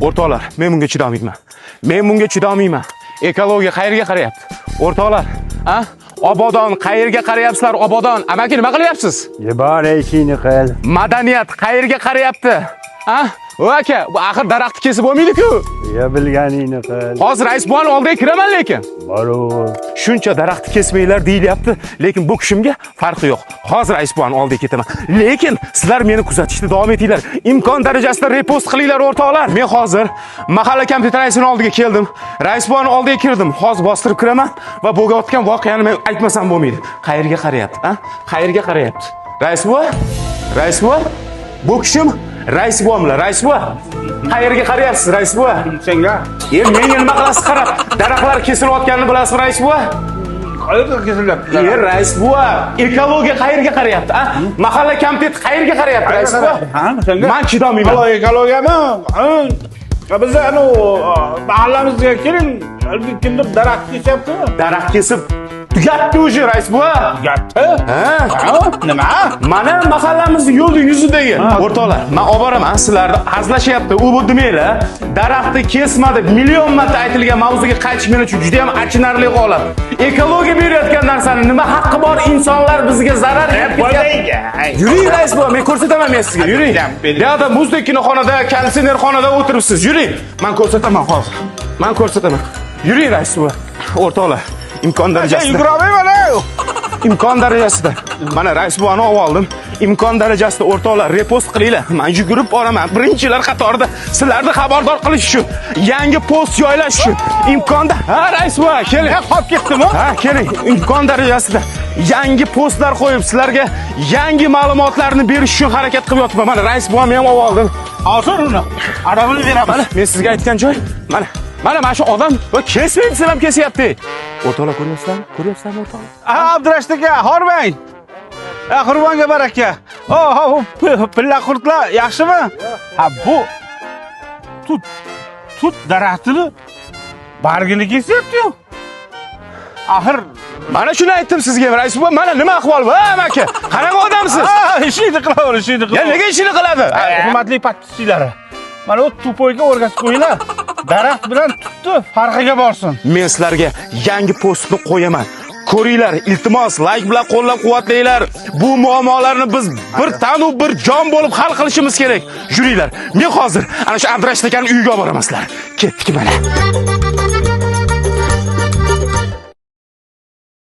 O'rtoqlar, men bunga chidamayman. Men bunga chidamayman. Ekologiya qayerga qarayapti? O'rtoqlar, ha? Obodon qayerga qarayapsizlar? Obodon, amaki nima qilyapsiz? Bor ishini qil. Madaniyat qayerga qarayapti? Ha? Aka, bu axir daraxtni kesib bo'lmaydi-ku. Bilganingni qil. Hozir rais buvan oldiga kiraman lekin. Borur. Shuncha daraxtni kesmanglar deyilyapti, lekin bu kishimga farqi yo'q. Hozir rais buvan oldiga ketaman. Lekin sizlar meni kuzatishda davom etinglar. Imkon darajasida repost qilinglar o'rtoqlar. Men hozir mahalla kompyuter raisining oldiga keldim. Rais buvan oldiga kirdim. Hozir bostirib kiraman va bo'layotgan voqeani men aytmasam bo'lmaydi. Qayerga qarayapti, ha? Qayerga qarayapti? Rais buva? Rais buva? Bu kishim rais buvamlar, rais buva. Qayerga qarayapsiz, rais buva? Senga. Menga nima qilasiz qarab? Daraxtlar kesilayotganini bilasizmi, rais buva? Qayerga kesilyapti? Rais buva, ekologiya qayerga qarayapti, ha? Mahalla kompyuter qayerga qarayapti, rais buva? Ha, senga. Men chidamayman. Ekologiyami? Bizda mahallamizga keling. Kimdir daraxt kesyapti? Daraxt kesib tugatdi o'sha rais buva. Tugatdi? Ha? Nima? Mana mahallamizning yo'lning yuzidagi o'rtoqlar, men olib boraman, sizlarni hazlashyapti. U bu demanglar, daraxtni kesmadi. Million marta aytilgan mavzuga qaytish men uchun juda ham achinarli holat. Ekologiya berayotgan narsani nima haqqi bor insonlar bizga zarar yetkazadi? Yuring rais buva, men ko'rsataman men sizga. Yuring. Yo'da muzdek kinoxonada, konditsioner xonada o'tiribsiz. Yuring. Men ko'rsataman hozir. Men ko'rsataman. Yuring rais buva. O'rtoqlar, imkon darajasida. Imkon darajasida. Mana rais buvani olib oldim. Imkon darajasida o'rtoqlar repost qilinglar. Men yugurib boraman. Birinchilar qatorida sizlarni xabardor qilish uchun, yangi post joylash uchun. Imkonda. Ha, rais buva, keling. Qolib ketdimi? Ha, keling. Imkon darajasida yangi postlar qo'yib, sizlarga yangi ma'lumotlarni berish uchun harakat qilib yotibman. Mana rais buvamni ham olib oldim. Hozir uni arabani beraman. Men sizga aytgan joy. Mana shu odam va kesmaydi, siz ham kesyapti. O'rtoqlar ko'ryapsizlarmi? Ko'ryapsizlarmi o'rtoqlar? Abdurashid aka, hormang. Qurbonga baraka. Pilla qurtlar yaxshimi? Ha, bu tut daraxtini bargini kesyapti-yu. Axir mana shuni aytdim sizga, rais buva. Mana nima ahvol bu, aka? Qanaqa odamsiz? ishini qilaver. Ya nega ishini qiladi? Hurmatli podpischilar. Mana u tupoyga o'rgatib qo'yinglar. Daraxt bilan tutdi, farqiga borsin. Men sizlarga yangi postni qo'yaman. Ko'ringlar, iltimos, like bilan qo'llab-quvvatlanglar. Bu muammolarni biz bir tan u bir jon bo'lib hal qilishimiz kerak. Yuringlar. Men hozir ana shu Abdurashid akaning uyiga boraman sizlar. Ketdik mana.